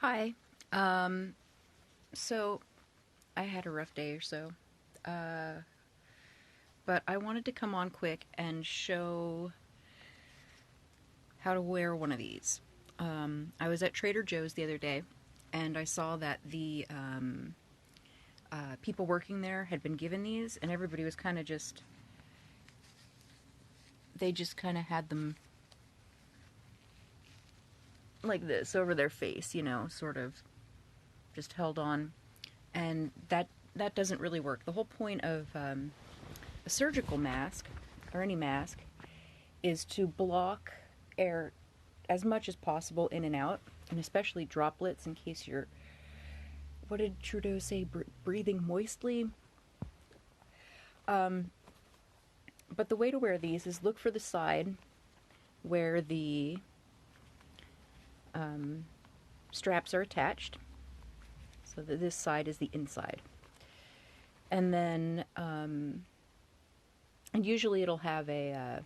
Hi. So I had a rough day or so, uh, but I wanted to come on quick and show how to wear one of these. I was at Trader Joe's the other day, and I saw that the people working there had been given these, and everybody was kind of they just kind of had them like this over their face, sort of just held on, and that doesn't really work. The whole point of a surgical mask, or any mask, is to block air as much as possible in and out, and especially droplets in case you're, what did Trudeau say, breathing moistly? But the way to wear these is look for the side where the straps are attached, so that this side is the inside. And then, and usually it'll have a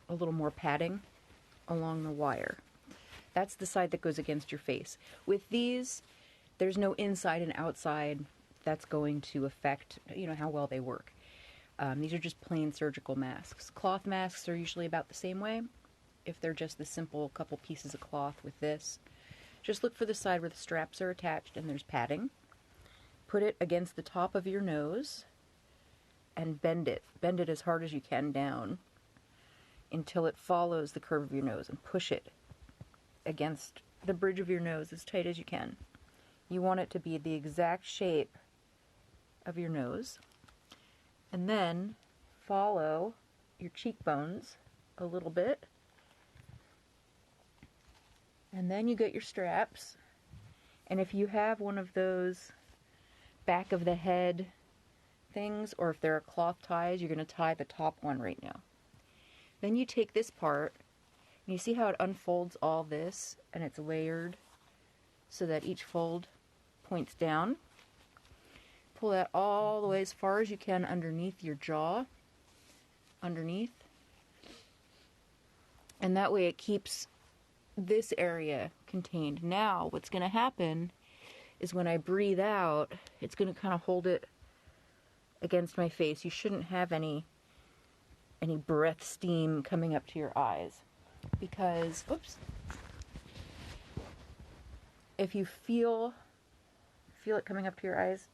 little more padding along the wire. That's the side that goes against your face. With these, there's no inside and outside that's going to affect, how well they work. These are just plain surgical masks. Cloth masks are usually about the same way. If they're just the simple couple pieces of cloth with this, just look for the side where the straps are attached and there's padding. Put it against the top of your nose and bend it. Bend it as hard as you can down until it follows the curve of your nose, and push it against the bridge of your nose as tight as you can. You want it to be the exact shape of your nose. And then follow your cheekbones a little bit. And then you get your straps. And if you have one of those back of the head things, or if there are cloth ties, you're going to tie the top one right now. Then you take this part, and you see how it unfolds all this, and it's layered so that each fold points down. Pull that all the way as far as you can underneath your jaw, underneath. And that way it keeps this area contained. Now, what's going to happen is when I breathe out, it's going to kind of hold it against my face. You shouldn't have any breath steam coming up to your eyes, because, oops, if you feel it coming up to your eyes,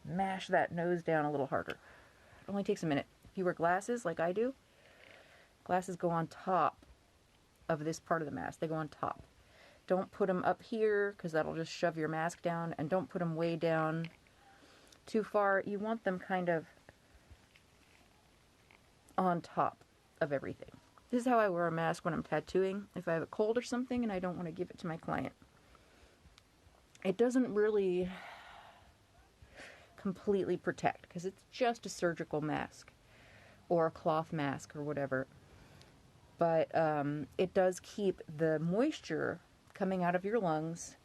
mash that nose down a little harder. It only takes a minute. If you wear glasses like I do, glasses go on top of this part of the mask. They go on top. Don't put them up here, because that'll just shove your mask down, and don't put them way down too far. You want them kind of on top of everything. This is how I wear a mask when I'm tattooing. If I have a cold or something and I don't want to give it to my client. It doesn't really completely protect, because it's just a surgical mask or a cloth mask or whatever. But it does keep the moisture coming out of your lungs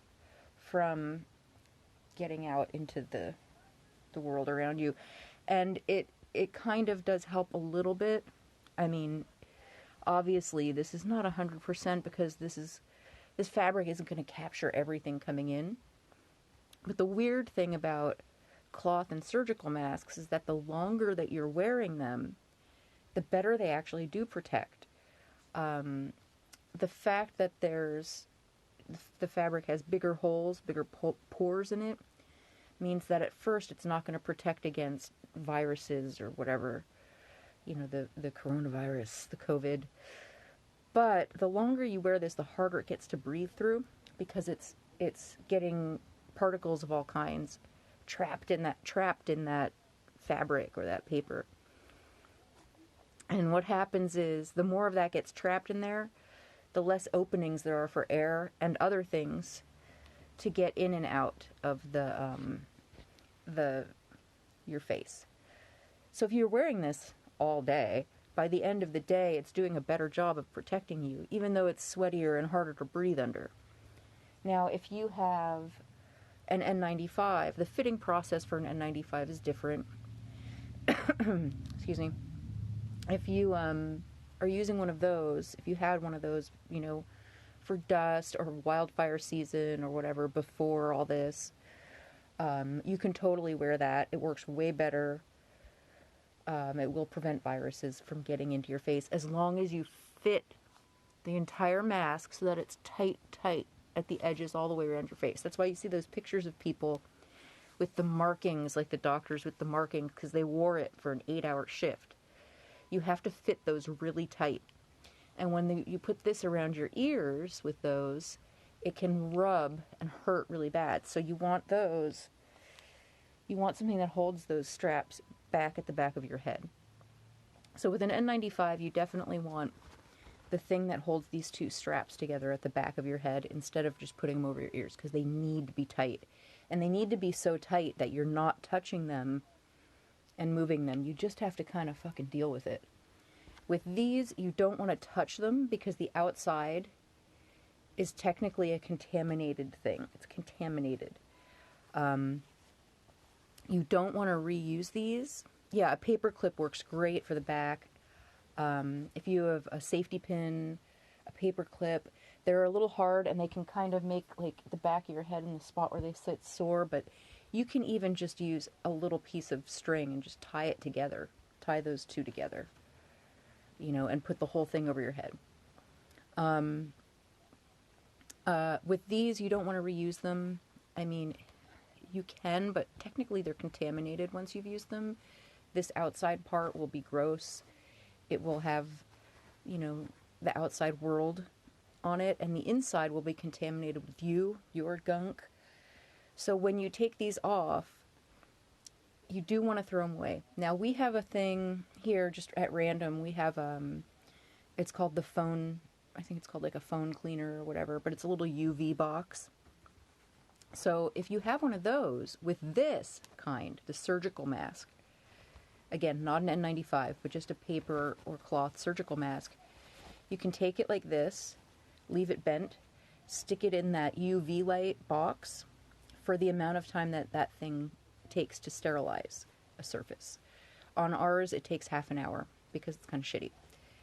from getting out into the world around you. And it kind of does help a little bit. I mean, obviously this is not 100%, because this fabric isn't going to capture everything coming in. But the weird thing about cloth and surgical masks is that the longer that you're wearing them, the better they actually do protect. The fact that the fabric has bigger holes, bigger pores in it, means that at first it's not going to protect against viruses or whatever, the coronavirus, the COVID. But the longer you wear this, the harder it gets to breathe through, because it's getting particles of all kinds trapped in that fabric or that paper. And what happens is, the more of that gets trapped in there, the less openings there are for air and other things to get in and out of your face. So if you're wearing this all day, by the end of the day, it's doing a better job of protecting you, even though it's sweatier and harder to breathe under. Now, if you have an N95, the fitting process for an N95 is different. Excuse me. If you are using one of those, if you had one of those, for dust or wildfire season or whatever before all this, you can totally wear that. It works way better. It will prevent viruses from getting into your face as long as you fit the entire mask so that it's tight at the edges all the way around your face. That's why you see those pictures of people with the markings, like the doctors with the markings, because they wore it for an 8-hour shift. You have to fit those really tight. And when you put this around your ears with those, it can rub and hurt really bad. So you want those, you want something that holds those straps back at the back of your head. So with an N95, you definitely want the thing that holds these two straps together at the back of your head instead of just putting them over your ears, because they need to be tight. And they need to be so tight that you're not touching them and moving them. You just have to kind of fucking deal with it. With these, you don't want to touch them because the outside is technically a contaminated thing. It's contaminated. You don't want to reuse these. Yeah, a paper clip works great for the back. If you have a safety pin, a paper clip, they're a little hard and they can kind of make like the back of your head in the spot where they sit sore, but you can even just use a little piece of string and just tie it together. Tie those two together, you know, and put the whole thing over your head. With these, you don't want to reuse them. I mean, you can, but technically they're contaminated once you've used them. This outside part will be gross. It will have, you know, the outside world on it, and the inside will be contaminated with your gunk. So when you take these off, you do want to throw them away. Now, we have a thing here, just at random, we have, it's called the phone, I think it's called like a phone cleaner or whatever, but it's a little UV box. So if you have one of those with this kind, the surgical mask, again, not an N95, but just a paper or cloth surgical mask, you can take it like this, leave it bent, stick it in that UV light box for the amount of time that that thing takes to sterilize a surface. On ours, it takes half an hour because it's kind of shitty.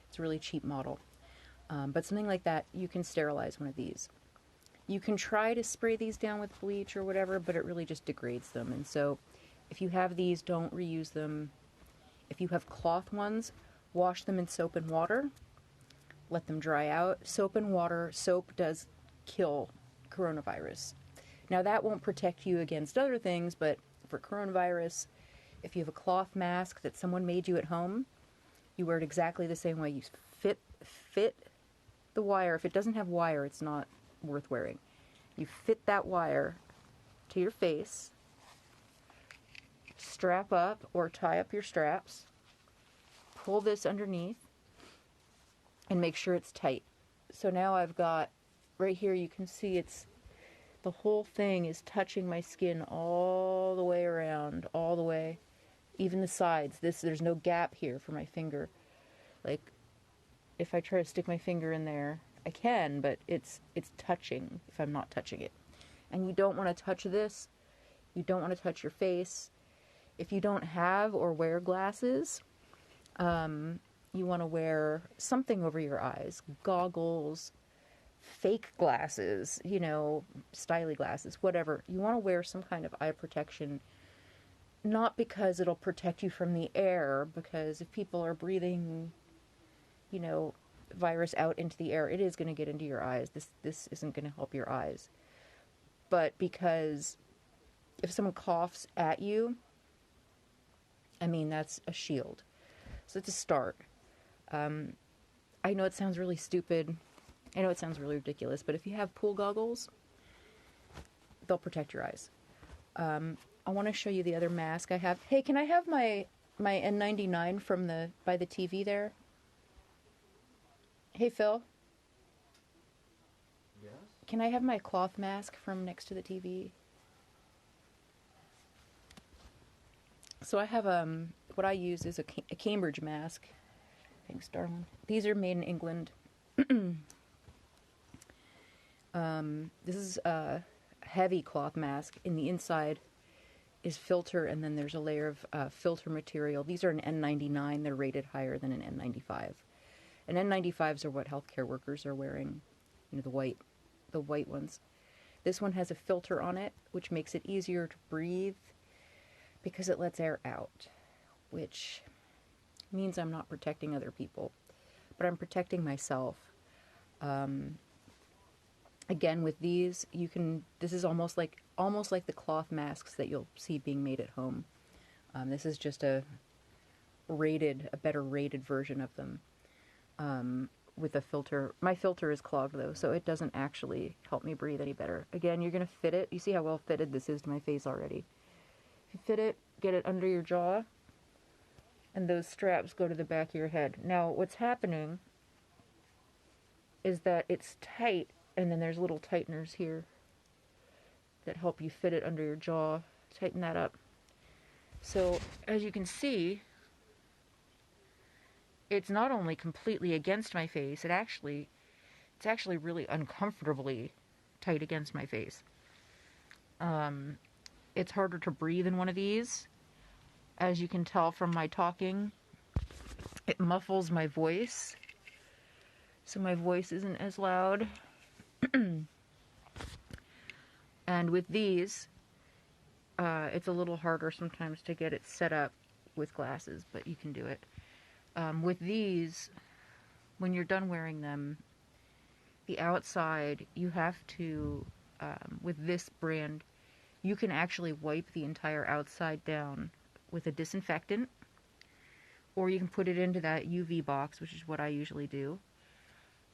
It's a really cheap model. But something like that, you can sterilize one of these. You can try to spray these down with bleach or whatever, but it really just degrades them. And so if you have these, don't reuse them. If you have cloth ones, wash them in soap and water. Let them dry out. Soap and water, soap does kill coronavirus. Now that won't protect you against other things, but for coronavirus, if you have a cloth mask that someone made you at home, you wear it exactly the same way. You fit the wire. If it doesn't have wire, it's not worth wearing. You fit that wire to your face, strap up or tie up your straps, pull this underneath, and make sure it's tight. So now I've got, right here you can see it's, the whole thing is touching my skin all the way around, all the way, even the sides. There's no gap here for my finger. Like, if I try to stick my finger in there, I can, but it's touching if I'm not touching it. And you don't want to touch this. You don't want to touch your face. If you don't have or wear glasses, you want to wear something over your eyes. Goggles, fake glasses, you know, styly glasses, whatever. You want to wear some kind of eye protection, not because it'll protect you from the air, because if people are breathing, you know, virus out into the air, it is going to get into your eyes. This isn't going to help your eyes. But because if someone coughs at you, I mean, that's a shield. So it's a start. I know it sounds really stupid. I know it sounds really ridiculous, but if you have pool goggles, they'll protect your eyes. I want to show you the other mask I have. Hey, can I have my N99 from by the TV there? Hey, Phil. Yes? Can I have my cloth mask from next to the TV? So I have, what I use is a Cambridge mask. Thanks, darling. These are made in England. This is a heavy cloth mask. In the inside is filter, and then there's a layer of filter material. These are an N99. They're rated higher than an N95. And N95s are what healthcare workers are wearing You know, the white ones. This one has a filter on it, which makes it easier to breathe because it lets air out, which means I'm not protecting other people, but I'm protecting myself. Again, with these, this is almost like the cloth masks that you'll see being made at home. This is just a better rated version of them, with a filter. My filter is clogged though, so it doesn't actually help me breathe any better. Again, you're gonna fit it. You see how well fitted this is to my face already. If you fit it, get it under your jaw, and those straps go to the back of your head. Now, what's happening is that it's tight, and then there's little tighteners here that help you fit it under your jaw. Tighten that up. So, as you can see, it's not only completely against my face, it's actually really uncomfortably tight against my face. It's harder to breathe in one of these. As you can tell from my talking, it muffles my voice, so my voice isn't as loud. And with these, it's a little harder sometimes to get it set up with glasses, but you can do it. With these, when you're done wearing them, the outside, you have to, with this brand, you can actually wipe the entire outside down with a disinfectant, or you can put it into that UV box, which is what I usually do.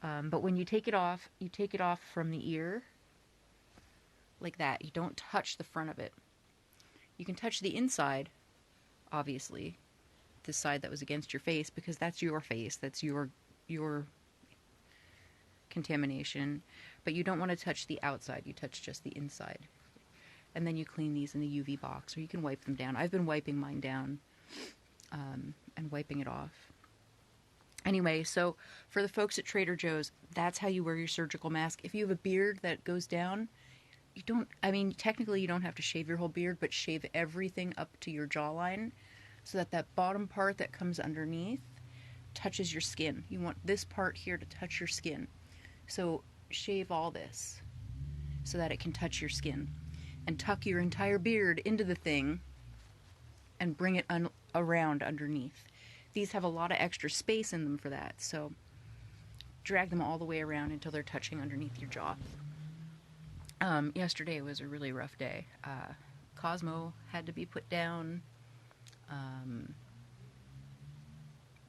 But when you take it off from the ear, like that. You don't touch the front of it. You can touch the inside, obviously, the side that was against your face, because that's your face, that's your contamination, but you don't want to touch the outside, you touch just the inside. And then you clean these in the UV box, or you can wipe them down. I've been wiping mine down and wiping it off. Anyway, so for the folks at Trader Joe's, that's how you wear your surgical mask. If you have a beard that goes down, technically you don't have to shave your whole beard, but shave everything up to your jawline so that that bottom part that comes underneath touches your skin. You want this part here to touch your skin. So shave all this so that it can touch your skin. And tuck your entire beard into the thing and bring it around underneath. These have a lot of extra space in them for that, so drag them all the way around until they're touching underneath your jaw. Yesterday was a really rough day. Cosmo had to be put down.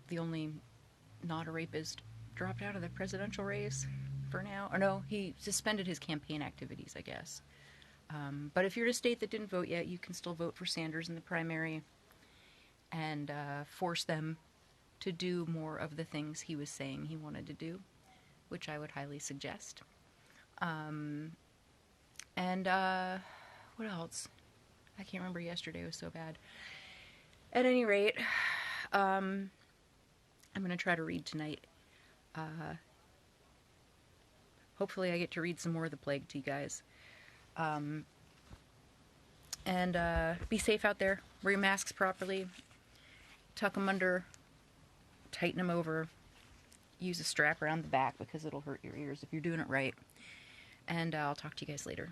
The only not a rapist dropped out of the presidential race for now. Or no, he suspended his campaign activities, I guess. But if you're in a state that didn't vote yet, you can still vote for Sanders in the primary and force them to do more of the things he was saying he wanted to do, which I would highly suggest. What else? I can't remember. Yesterday was so bad. At any rate, I'm going to try to read tonight. Hopefully I get to read some more of The Plague to you guys. Be safe out there. Wear your masks properly. Tuck them under. Tighten them over. Use a strap around the back because it'll hurt your ears if you're doing it right. And I'll talk to you guys later.